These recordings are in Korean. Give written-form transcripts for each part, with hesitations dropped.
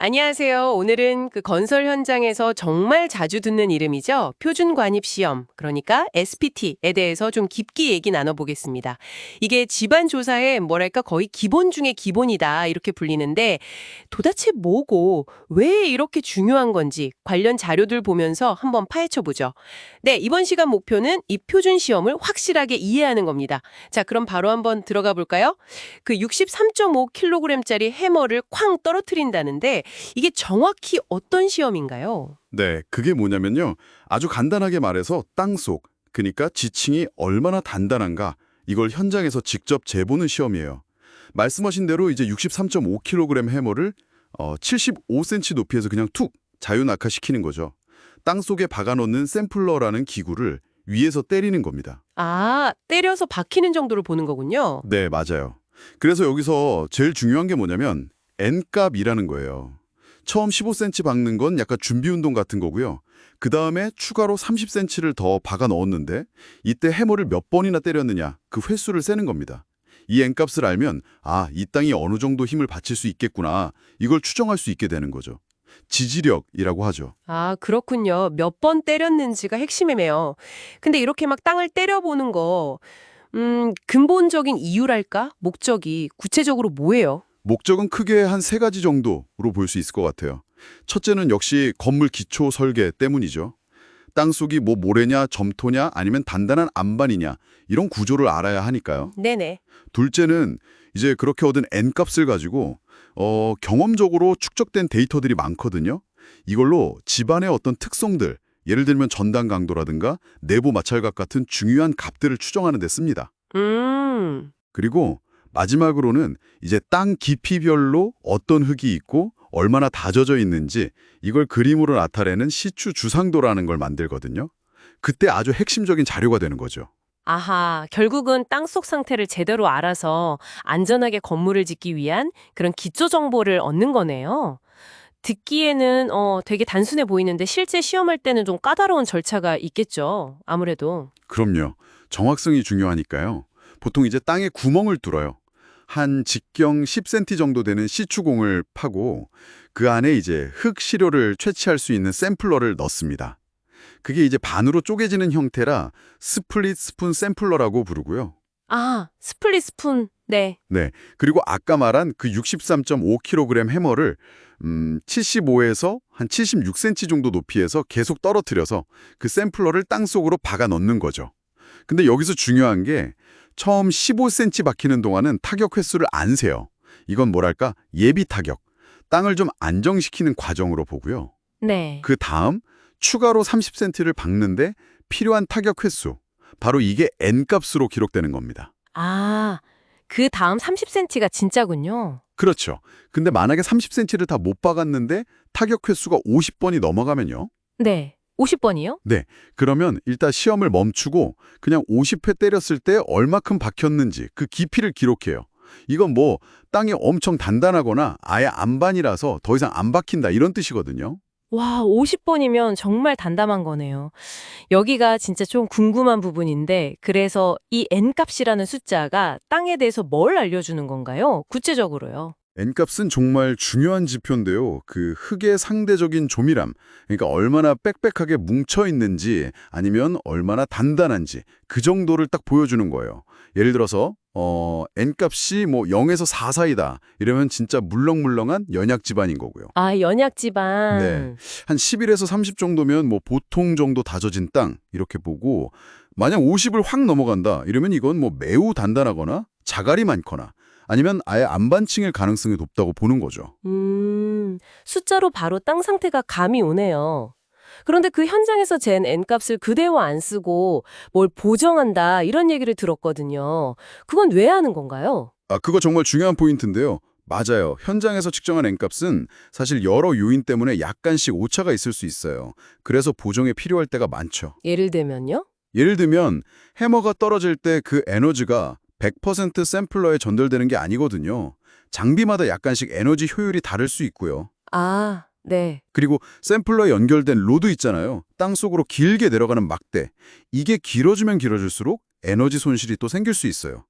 안녕하세요. 오늘은 그 건설 현장에서 정말 자주 듣는 이름이죠. 표준 관입 시험, 그러니까 SPT에 대해서 좀 깊게 얘기 나눠보겠습니다. 이게 집안 조사의 뭐랄까 거의 기본 중에 기본이다 이렇게 불리는데 도대체 뭐고 왜 이렇게 중요한 건지 관련 자료들 보면서 한번 파헤쳐보죠. 네, 이번 시간 목표는 이 표준 시험을 확실하게 이해하는 겁니다. 자, 그럼 바로 한번 들어가 볼까요? 그 63.5kg짜리 해머를 쾅 떨어뜨린다는데 이게 정확히 어떤 시험인가요? 네, 그게 뭐냐면요. 아주 간단하게 말해서 땅속, 그러니까 지층이 얼마나 단단한가 이걸 현장에서 직접 재보는 시험이에요. 말씀하신 대로 이제 63.5kg 해머를 75cm 높이에서 그냥 툭 자유낙하시키는 거죠. 땅속에 박아놓는 샘플러라는 기구를 위에서 때리는 겁니다. 아, 때려서 박히는 정도를 보는 거군요. 네, 맞아요. 그래서 여기서 제일 중요한 게 뭐냐면 N값이라는 거예요. 처음 15cm 박는 건 약간 준비 운동 같은 거고요. 그 다음에 추가로 30cm를 더 박아 넣었는데 이때 해머를 몇 번이나 때렸느냐 그 횟수를 세는 겁니다. 이 N값을 알면 이 땅이 어느 정도 힘을 받칠 수 있겠구나 이걸 추정할 수 있게 되는 거죠. 지지력이라고 하죠. 아, 그렇군요. 몇 번 때렸는지가 핵심이네요. 근데 이렇게 막 땅을 때려보는 거, 근본적인 이유랄까? 목적이 구체적으로 뭐예요? 목적은 크게 한 세 가지 정도로 볼 수 있을 것 같아요. 첫째는 역시 건물 기초 설계 때문이죠. 땅속이 뭐 모래냐, 점토냐, 아니면 단단한 안반이냐 이런 구조를 알아야 하니까요. 네네. 둘째는 이제 그렇게 얻은 N값을 가지고 경험적으로 축적된 데이터들이 많거든요. 이걸로 집안의 어떤 특성들, 예를 들면 전단 강도라든가 내부 마찰각 같은 중요한 값들을 추정하는 데 씁니다. 그리고 마지막으로는 이제 땅 깊이별로 어떤 흙이 있고 얼마나 다져져 있는지 이걸 그림으로 나타내는 시추 주상도라는 걸 만들거든요. 그때 아주 핵심적인 자료가 되는 거죠. 아하, 결국은 땅속 상태를 제대로 알아서 안전하게 건물을 짓기 위한 그런 기초 정보를 얻는 거네요. 듣기에는 되게 단순해 보이는데 실제 시험할 때는 좀 까다로운 절차가 있겠죠. 아무래도. 그럼요. 정확성이 중요하니까요. 보통 이제 땅에 구멍을 뚫어요. 한 직경 10cm 정도 되는 시추공을 파고 그 안에 이제 흙 시료를 채취할 수 있는 샘플러를 넣습니다. 그게 이제 반으로 쪼개지는 형태라 스플릿 스푼 샘플러라고 부르고요. 아, 스플릿 스푼. 네. 네. 그리고 아까 말한 그 63.5kg 해머를 75에서 한 76cm 정도 높이에서 계속 떨어뜨려서 그 샘플러를 땅속으로 박아 넣는 거죠. 근데 여기서 중요한 게 처음 15cm 박히는 동안은 타격 횟수를 안 세요. 이건 뭐랄까 예비 타격, 땅을 좀 안정시키는 과정으로 보고요. 네. 그 다음 추가로 30cm를 박는데 필요한 타격 횟수, 바로 이게 N값으로 기록되는 겁니다. 아, 그 다음 30cm가 진짜군요. 그렇죠. 근데 만약에 30cm를 다 못 박았는데 타격 횟수가 50번이 넘어가면요. 네. 50번이요? 네, 그러면 일단 시험을 멈추고 그냥 50회 때렸을 때 얼마큼 박혔는지 그 깊이를 기록해요. 이건 뭐 땅이 엄청 단단하거나 아예 안반이라서 더 이상 안 박힌다 이런 뜻이거든요. 와, 50번이면 정말 단담한 거네요. 여기가 진짜 좀 궁금한 부분인데, 그래서 이 N값이라는 숫자가 땅에 대해서 뭘 알려주는 건가요? 구체적으로요. N값은 정말 중요한 지표인데요. 그 흙의 상대적인 조밀함, 그러니까 얼마나 빽빽하게 뭉쳐 있는지 아니면 얼마나 단단한지 그 정도를 딱 보여주는 거예요. 예를 들어서 N값이 뭐 0에서 4 사이다 이러면 진짜 물렁물렁한 연약 집안인 거고요. 아, 연약 지방. 네, 한 11에서 30 정도면 뭐 보통 정도 다져진 땅 이렇게 보고 만약 50을 확 넘어간다 이러면 이건 뭐 매우 단단하거나 자갈이 많거나 아니면 아예 안반층일 가능성이 높다고 보는 거죠. 숫자로 바로 땅 상태가 감이 오네요. 그런데 그 현장에서 잰 N값을 그대로 안 쓰고 뭘 보정한다 이런 얘기를 들었거든요. 그건 왜 하는 건가요? 그거 정말 중요한 포인트인데요. 맞아요. 현장에서 측정한 N값은 사실 여러 요인 때문에 약간씩 오차가 있을 수 있어요. 그래서 보정에 필요할 때가 많죠. 예를 들면요? 예를 들면 해머가 떨어질 때 그 에너지가 100% 샘플러에 전달되는 게 아니거든요. 장비마다 약간씩 에너지 효율이 다를 수 있고요. 아, 네. 그리고 샘플러에 연결된 로드 있잖아요. 땅속으로 길게 내려가는 막대. 이게 길어지면 길어질수록 에너지 손실이 또 생길 수 있어요.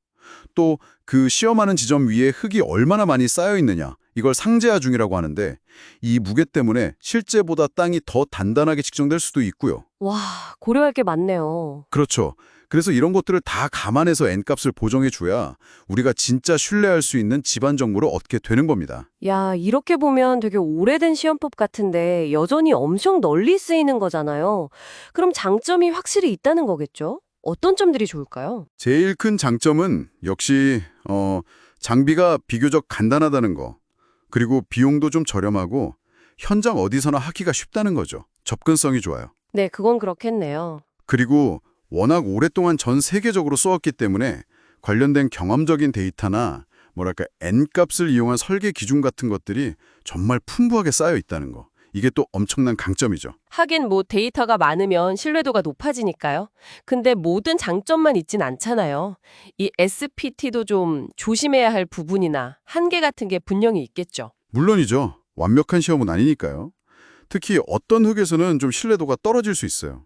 또 그 시험하는 지점 위에 흙이 얼마나 많이 쌓여 있느냐 이걸 상재하 중이라고 하는데 이 무게 때문에 실제보다 땅이 더 단단하게 측정될 수도 있고요. 와, 고려할 게 많네요. 그렇죠. 그래서 이런 것들을 다 감안해서 N값을 보정해 줘야 우리가 진짜 신뢰할 수 있는 집안 정보를 얻게 되는 겁니다. 야, 이렇게 보면 되게 오래된 시험법 같은데 여전히 엄청 널리 쓰이는 거잖아요. 그럼 장점이 확실히 있다는 거겠죠? 어떤 점들이 좋을까요? 제일 큰 장점은 역시 장비가 비교적 간단하다는 거. 그리고 비용도 좀 저렴하고 현장 어디서나 하기가 쉽다는 거죠. 접근성이 좋아요. 네, 그건 그렇겠네요. 그리고 워낙 오랫동안 전 세계적으로 써왔기 때문에 관련된 경험적인 데이터나 뭐랄까 N값을 이용한 설계 기준 같은 것들이 정말 풍부하게 쌓여 있다는 거. 이게 또 엄청난 강점이죠. 하긴 뭐 데이터가 많으면 신뢰도가 높아지니까요. 근데 모든 장점만 있진 않잖아요. 이 SPT도 좀 조심해야 할 부분이나 한계 같은 게 분명히 있겠죠. 물론이죠. 완벽한 시험은 아니니까요. 특히 어떤 흙에서는 좀 신뢰도가 떨어질 수 있어요.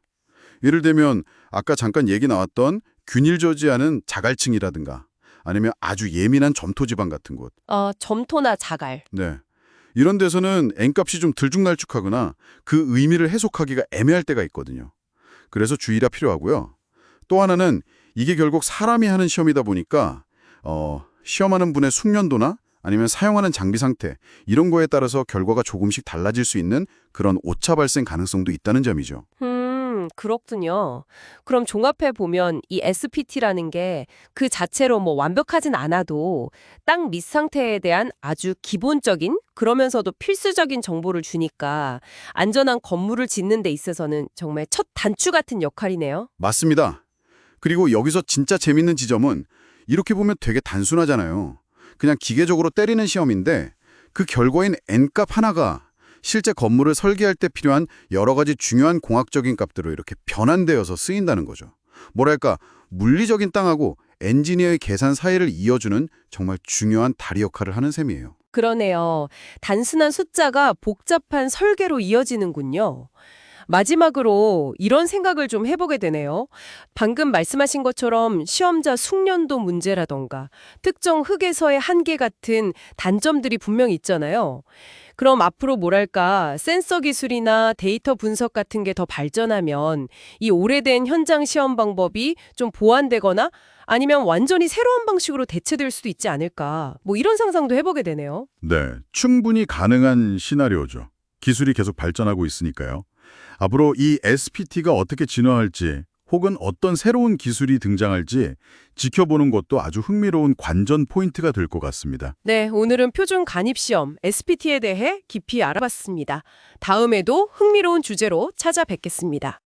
예를 들면 아까 잠깐 얘기 나왔던 균일 저지하는 자갈층이라든가 아니면 아주 예민한 점토 지방 같은 곳. 점토나 자갈. 네. 이런 데서는 N값이 좀 들쭉날쭉하거나 그 의미를 해석하기가 애매할 때가 있거든요. 그래서 주의가 필요하고요. 또 하나는 이게 결국 사람이 하는 시험이다 보니까 시험하는 분의 숙련도나 아니면 사용하는 장비 상태 이런 거에 따라서 결과가 조금씩 달라질 수 있는 그런 오차 발생 가능성도 있다는 점이죠. 그렇군요. 그럼 종합해 보면 이 SPT라는 게 그 자체로 뭐 완벽하진 않아도 땅 밑 상태에 대한 아주 기본적인 그러면서도 필수적인 정보를 주니까 안전한 건물을 짓는 데 있어서는 정말 첫 단추 같은 역할이네요. 맞습니다. 그리고 여기서 진짜 재밌는 지점은 이렇게 보면 되게 단순하잖아요. 그냥 기계적으로 때리는 시험인데 그 결과인 N값 하나가 실제 건물을 설계할 때 필요한 여러 가지 중요한 공학적인 값들로 이렇게 변환되어서 쓰인다는 거죠. 뭐랄까 물리적인 땅하고 엔지니어의 계산 사이를 이어주는 정말 중요한 다리 역할을 하는 셈이에요. 그러네요. 단순한 숫자가 복잡한 설계로 이어지는군요. 마지막으로 이런 생각을 좀 해보게 되네요. 방금 말씀하신 것처럼 시험자 숙련도 문제라던가 특정 흙에서의 한계 같은 단점들이 분명히 있잖아요. 그럼 앞으로 뭐랄까 센서 기술이나 데이터 분석 같은 게 더 발전하면 이 오래된 현장 시험 방법이 좀 보완되거나 아니면 완전히 새로운 방식으로 대체될 수도 있지 않을까. 뭐 이런 상상도 해보게 되네요. 네, 충분히 가능한 시나리오죠. 기술이 계속 발전하고 있으니까요. 앞으로 이 SPT가 어떻게 진화할지 혹은 어떤 새로운 기술이 등장할지 지켜보는 것도 아주 흥미로운 관전 포인트가 될 것 같습니다. 네, 오늘은 표준 간입시험 SPT에 대해 깊이 알아봤습니다. 다음에도 흥미로운 주제로 찾아뵙겠습니다.